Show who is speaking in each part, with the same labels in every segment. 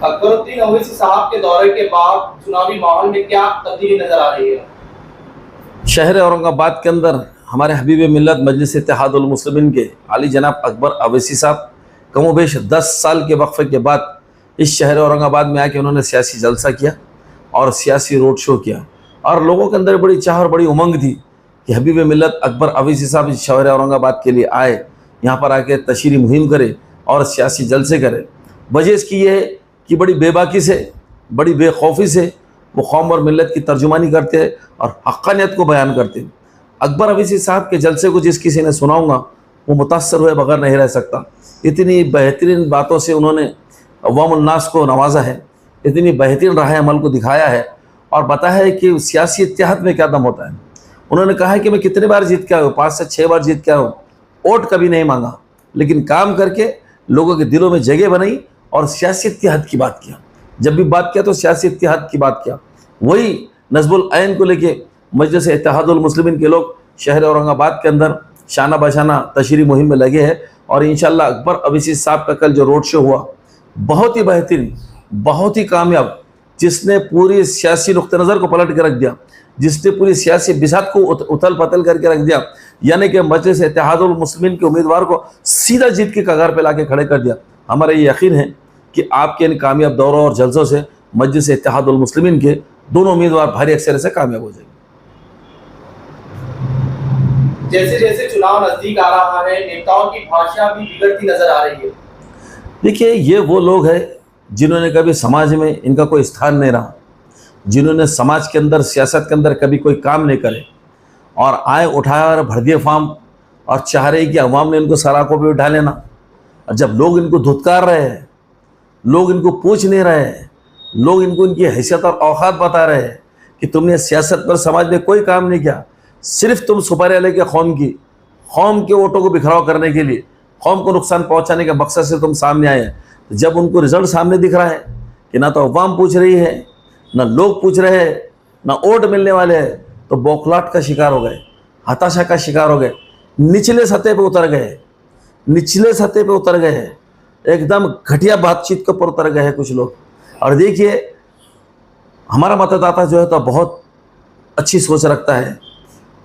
Speaker 1: अकबरुद्दीन ओवैसी साहब के दौरे के बाद चुनावी माहौल में क्या तब्दीली नजर आ रही है?
Speaker 2: शहर औरंगाबाद के अंदर हमारे हबीब मिल्लत मजलिस इत्तेहादुल मुस्लिमीन के आली जनाब अकबर अवैसी साहब कमोबेश 10 साल के वक्फे के बाद इस शहर औरंगाबाद में आके उन्होंने सियासी जलसा किया और सियासी रोड शो किया, और लोगों के अंदर बड़ी चाह और बड़ी उमंग थी कि हबीब मिल्लत अकबर अवैसी साहब इस शहर औरंगाबाद के लिए आए, यहाँ पर आके तशरीह मुहिम करे और सियासी जलसे करे। वजह इसकी ये है कि बड़ी बेबाकी से, बड़ी बेखौफी से वो कौम और मिल्लत की तर्जुमानी करते हैं और हक़ानियत को बयान करते हैं। अकबर अवैसी साहब के जलसे को जिस किसी ने सुनाऊंगा वो मुतासर हुए बगैर नहीं रह सकता। इतनी बेहतरीन बातों से उन्होंने अवामुन्नास को नवाजा है, इतनी बेहतरीन राह अमल को दिखाया है और बताया है कि सियासी इत्तेहाद में क्या दम होता है। उन्होंने कहा है कि मैं कितने बार जीत के आया हूँ, 5 से 6 बार जीत के आया हूँ, वोट कभी नहीं मांगा, लेकिन काम करके लोगों के दिलों में जगह बनाई और सियासी इत्तेहाद की बात किया। जब भी बात किया तो सियासी इत्तेहाद की बात किया। वही नज़्बुल ऐन को लेके मजलिस इत्तेहादुल मुस्लिमीन के लोग शहर औरंगाबाद के अंदर शाना बशाना तशरीह मुहिम में लगे हैं और इंशाअल्लाह अकबर अवैसी साहब का कल जो रोड शो हुआ बहुत ही बेहतरीन, बहुत ही कामयाब, जिसने पूरी सियासी नुक्ते नज़र को पलट के रख दिया, जिसने पूरी सियासी बिसात को उथल पथल करके रख दिया, यानी कि मजलिस इत्तेहादुल मुस्लिमीन के उम्मीदवार को सीधा जीत के कगार पे लाके खड़े कर दिया। हमारा ये यकीन है कि आपके इन कामयाब दौरों और जलसों से मजलिस इत्तेहादुल मुस्लिमीन के दोनों उम्मीदवार भारी अक्सर से कामयाब हो जाएंगे।
Speaker 1: जैसे जैसे चुनाव नजदीक आ रहा है, नेताओं की भाषा भी बिगड़ती नजर आ रही है।
Speaker 2: देखिए, ये वो लोग हैं जिन्होंने कभी समाज में इनका कोई स्थान नहीं रहा, जिन्होंने समाज के अंदर, सियासत के अंदर कभी कोई काम नहीं करे और आए उठाया और भर दिए फार्म और चाह रहे कि अवाम ने इनको सलाखों पे उठा लेना। और जब लोग इनको धुतकार रहे हैं, लोग इनको पूछ नहीं रहे हैं, लोग इनको इनकी हैसियत और औकात बता रहे हैं कि तुमने सियासत पर, समाज में कोई काम नहीं किया, सिर्फ तुम सुपारी लेके कौम के वोटों को बिखराव करने के लिए, कौम को नुकसान पहुंचाने के मकसद से तुम सामने आए हैं। तो जब उनको रिजल्ट सामने दिख रहा है कि ना तो अवाम पूछ रही है, ना लोग पूछ रहे हैं, ना वोट मिलने वाले हैं, तो बौखलाहट का शिकार हो गए, हताशा का शिकार हो गए, निचले सतह पे उतर गए, निचले सतह पे उतर गए, एकदम घटिया बातचीत के ऊपर उतर गए हैं कुछ लोग। और देखिए, हमारा मतदाता जो है तो बहुत अच्छी सोच रखता है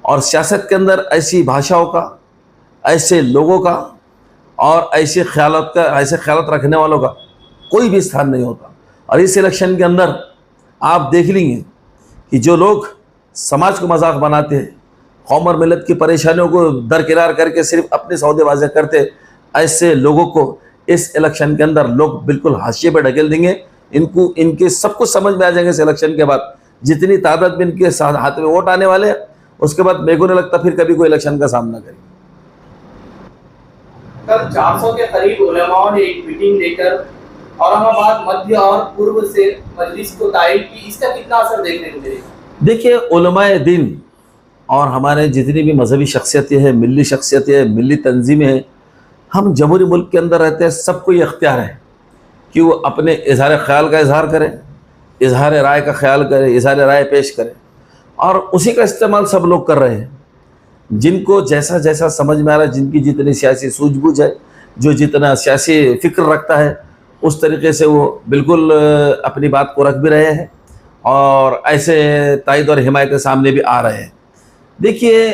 Speaker 2: और सियासत के अंदर ऐसी भाषाओं का, ऐसे लोगों का और ऐसे ख्यालत रखने वालों का कोई भी स्थान नहीं होता। और इस इलेक्शन के अंदर आप देख लेंगे कि जो लोग समाज को मजाक बनाते हैं, कौम और मिल्लत की परेशानियों को दरकिनार करके सिर्फ अपने सौदेबाजी करते, ऐसे लोगों को इस इलेक्शन के अंदर लोग बिल्कुल हाशिए पर ढकेल देंगे। इनको, इनके सब कुछ समझ में आ जाएंगे इस इलेक्शन के बाद। जितनी तादाद में इनके हाथ में वोट आने वाले हैं, उसके बाद मेरे को नहीं लगता फिर कभी कोई इलेक्शन का सामना करेंगे।
Speaker 1: कल 400 के करीब उलमाओं ने एक मीटिंग लेकर औरंगाबाद मध्य और पूर्व से मजलिस को तायद की, इसका कितना असर देखने को मिलेगा? देखिए,
Speaker 2: उलमाए दिन और हमारे जितनी भी मजहबी शख्सियतें हैं, मिली शख्सियतें हैं, मिली तंजीमें हैं, हम जमहूरी मुल्क के अंदर रहते हैं, सबको ये अख्तियार है कि वो अपने इजहार ख्याल का इजहार करें, इजहार राय का ख्याल करें, इजहार राय पेश करें, और उसी का इस्तेमाल सब लोग कर रहे हैं। जिनको जैसा जैसा समझ में आ रहा है, जिनकी जितनी सियासी सूझबूझ है, जो जितना सियासी फ़िक्र रखता है, उस तरीके से वो बिल्कुल अपनी बात को रख भी रहे हैं और ऐसे तायद और हिमायत के सामने भी आ रहे हैं। देखिए,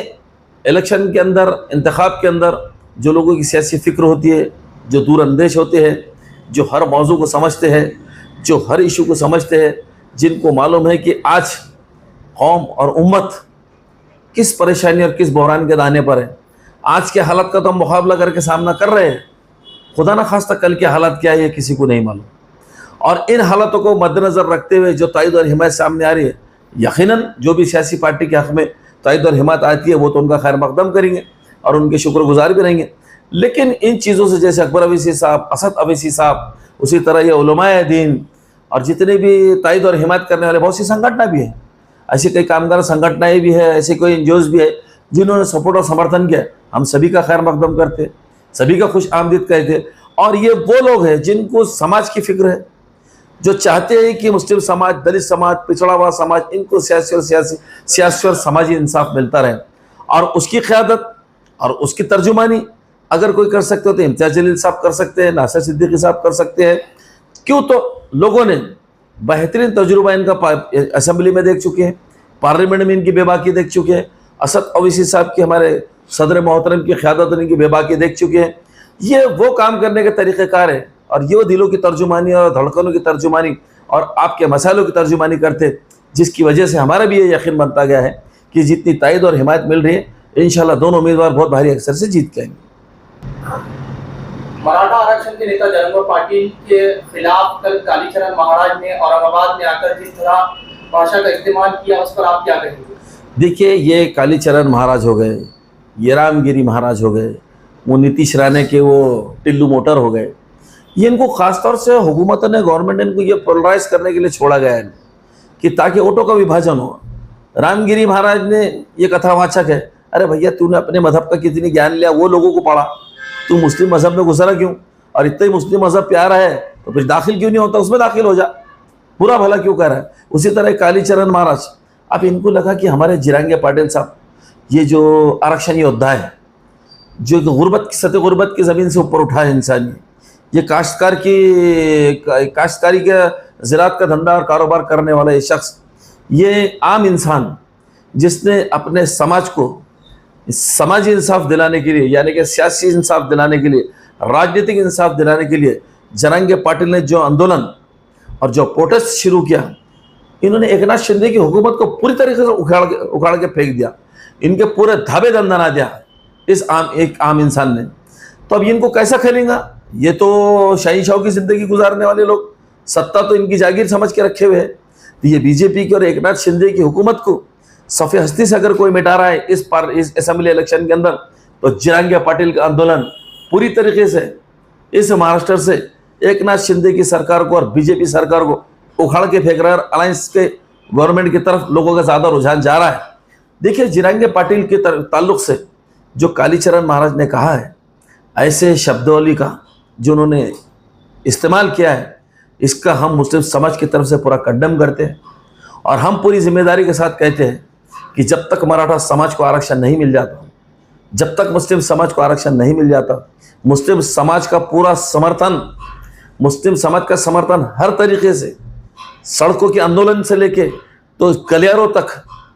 Speaker 2: इलेक्शन के अंदर, इंतखाब के अंदर जो लोगों की सियासी फ़िक्र होती है, जो दूरअंदेश होते हैं, जो हर मौजू को समझते हैं, जो हर इशू को समझते हैं, जिनको मालूम है कि आज कौम और उम्मत किस परेशानी और किस बहरान के दाने पर है। आज के हालात का तो हम मुकाबला करके सामना कर रहे हैं, खुदा न खास्ता कल के हालात क्या है ये किसी को नहीं मालूम। और इन हालातों को मद्देनज़र रखते हुए जो तायद और हिमायत सामने आ रही है, यकीनन जो भी सियासी पार्टी के हक़ में तायद और हिमायत आती है वो तो उनका खैर मकदम करेंगे और उनके शुक्रगुजार भी रहेंगे। लेकिन इन चीज़ों से, जैसे अकबर अवैसी साहब, असद अवैसी साहब, उसी तरह ये उलमाए दीन और जितने भी तायद और हिमायत करने वाले बहुत सी संगठनें भी हैं, ऐसी कई कामगार संगठनें भी है, ऐसे कोई एनजीओज़ भी है जिन्होंने सपोर्ट और समर्थन किया। हम सभी का खैर मकदम करते, सभी का खुश आमदीद कहते। और ये वो लोग हैं जिनको समाज की फिक्र है, जो चाहते हैं कि मुस्लिम समाज, दलित समाज, पिछड़ा हुआ समाज, इनको सियासी और समाजी इंसाफ मिलता रहे। और उसकी क़यादत और उसकी तर्जुमानी अगर कोई कर सकते हो तो इम्तियाज़ जलील साहब कर सकते हैं, नासिर सिद्दीकी साहब कर सकते हैं, क्यों? तो लोगों ने बेहतरीन तजुर्बा इनका असेंबली में देख चुके हैं, पार्लियामेंट में इनकी बेबाकी देख चुके हैं, असद ओवैसी साहब की, हमारे सदर मोहतरम की क़यादत में इनकी बेबाकी देख चुके हैं। ये वो काम करने के तरीक़ेकार है और ये वो दिलों की तर्जुमानी और धड़कनों की तर्जुमानी और आपके मसालों की तर्जुमानी करते, जिसकी वजह से हमारा भी ये यकीन बनता गया है कि जितनी तायद और हिमायत मिल रही है, इंशाल्लाह दोनों उम्मीदवार बहुत भारी अक्सर से जीत के आएंगे।
Speaker 1: मराठा आरक्षण के नेता जयंत पाटिल के खिलाफ कल कालीचरण महाराज ने औरंगाबाद में आकर जिस तरह भाषा का इस्तेमाल किया, उस पर आप क्या कहेंगे? देखिए, ये कालीचरण महाराज हो गए, ये रामगिरी महाराज हो गए, वो नीतीश राणे के वो टिल्लू मोटर हो गए, ये इनको खासतौर से हुकूमत ने, गवर्नमेंट ने इनको ये पोलराइज करने के लिए छोड़ा गया है कि ताकि वोटों का विभाजन हो। रामगिरी महाराज ने ये कथावाचक है, अरे भैया तूने अपने मजहब का कितनी ज्ञान लिया, वो लोगों को पढ़ा, तू मुस्लिम मजहब में गुजरा क्यों? और इतना ही मुस्लिम मजहब प्यारा है तो फिर दाखिल क्यों नहीं होता, उसमें दाखिल हो जा, बुरा भला क्यों कर रहा है? उसी तरह कालीचरण महाराज, अब इनको लगा कि हमारे जिरांगे पाटिल साहब ये जो आरक्षण योद्धा है, जो गुर्बत की सतह गुर्बत की ज़मीन से ऊपर उठा है इंसान, ये काश्तकारी के ज़राअत का धंधा और कारोबार करने वाला ये शख्स, ये आम इंसान जिसने अपने समाज को समाजी इंसाफ दिलाने के लिए, यानी कि सियासी इंसाफ दिलाने के लिए, राजनीतिक इंसाफ दिलाने के लिए जरांगे पाटिल ने जो आंदोलन और जो प्रोटेस्ट शुरू किया, इन्होंने एकनाथ शिंदे की हुकूमत को पूरी तरीके से उखाड़ के फेंक दिया, इनके पूरे धाबे दंदना दिया इस एक आम इंसान ने। तो अब इनको कैसा खेलेंगा? ये तो शहंशाह की ज़िंदगी गुजारने वाले लोग, सत्ता तो इनकी जागीर समझ के रखे हुए हैं। तो ये बीजेपी की और एकनाथ शिंदे की हुकूमत को सफ़े हस्ती से अगर कोई मिटा रहा है इस असेंबली इलेक्शन के अंदर, तो जिरांगे पाटिल का आंदोलन पूरी तरीके से इस महाराष्ट्र से एकनाथ शिंदे की सरकार को और बीजेपी सरकार को उखाड़ के फेंक रहा है। अलायंस के गवर्नमेंट की तरफ लोगों का ज़्यादा रुझान जा रहा है। देखिए, जिरांगे पाटिल के ताल्लुक से जो कालीचरण महाराज ने कहा है, ऐसे शब्दावली का जो उन्होंने इस्तेमाल किया है, इसका हम मुस्लिम समाज की तरफ से पूरा कंडेम करते हैं और हम पूरी जिम्मेदारी के साथ कहते हैं कि जब तक मराठा समाज को आरक्षण नहीं मिल जाता, जब तक मुस्लिम समाज को आरक्षण नहीं मिल जाता, मुस्लिम समाज का पूरा समर्थन, मुस्लिम समाज का समर्थन हर तरीके से, सड़कों के आंदोलन से लेके तो गलियारों तक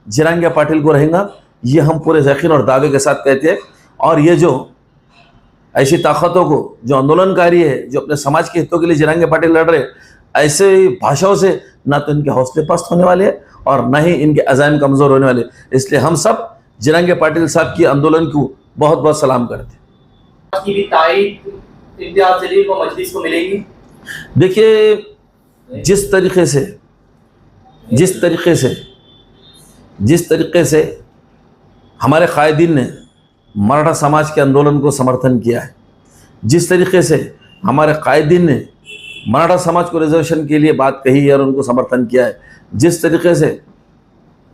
Speaker 1: जिरांगे पाटिल को रहेगा। ये हम पूरे यकीन और दावे के साथ कहते हैं। और ये जो ऐसी ताकतों को, जो आंदोलनकारी है, जो अपने समाज के हितों के लिए जिरांगे पाटिल लड़ रहे, ऐसे भाषाओं से ना तो इनके हौसले पस्त होने वाले हैं और ना ही इनके अज़ाइम कमज़ोर होने वाले। इसलिए हम सब जिरांगे पाटिल साहब की आंदोलन को बहुत बहुत सलाम करते हैं। की भी ताईद इम्तियाज़ जलील को मजलिस को मिलेगी। देखिए, जिस तरीके से हमारे कायदीन ने मराठा समाज के आंदोलन को समर्थन किया है, जिस तरीके से हमारे कायदीन ने मराठा समाज को रिजर्वेशन के लिए बात कही है और उनको समर्थन किया है, जिस तरीके से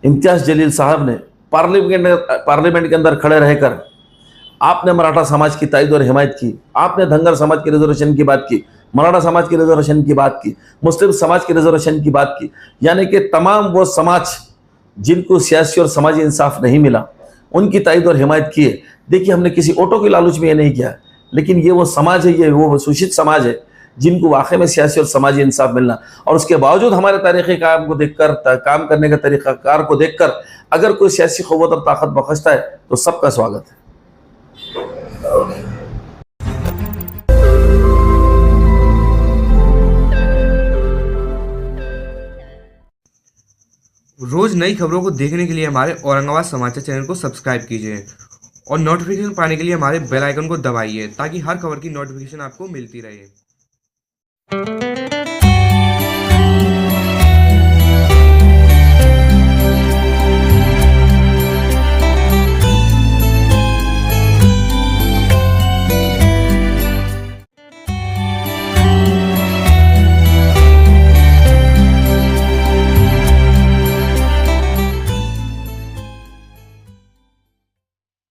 Speaker 1: इम्तियाज़ जलील साहब ने पार्लियामेंट के अंदर खड़े रहकर आपने मराठा समाज की तायद और हिमायत की, आपने धंगर समाज के रिजर्वेशन की बात की, मराठा समाज के रिजर्वेशन की बात की, मुस्लिम समाज के रिजर्वेशन की बात की, यानी कि तमाम वो समाज जिनको सियासी और समाजी इंसाफ नहीं मिला, उनकी तायद और हिमायत की है। देखिए, हमने किसी ऑटो की लालच में ये नहीं किया, लेकिन ये वो समाज है, ये वो सूचित समाज है जिनको वाकई में सियासी और समाजी इंसाफ मिलना, और उसके बावजूद हमारे तारीख़ी काम को देखकर, काम करने का तरीक़ाकार को देखकर अगर कोई सियासी क़ुव्वत और ताकत बख्शता है तो सबका स्वागत है।
Speaker 3: रोज नई खबरों को देखने के लिए हमारे औरंगाबाद समाचार चैनल को सब्सक्राइब कीजिए और नोटिफिकेशन पाने के लिए हमारे बेल आइकन को दबाइए ताकि हर खबर की नोटिफिकेशन आपको मिलती रहे।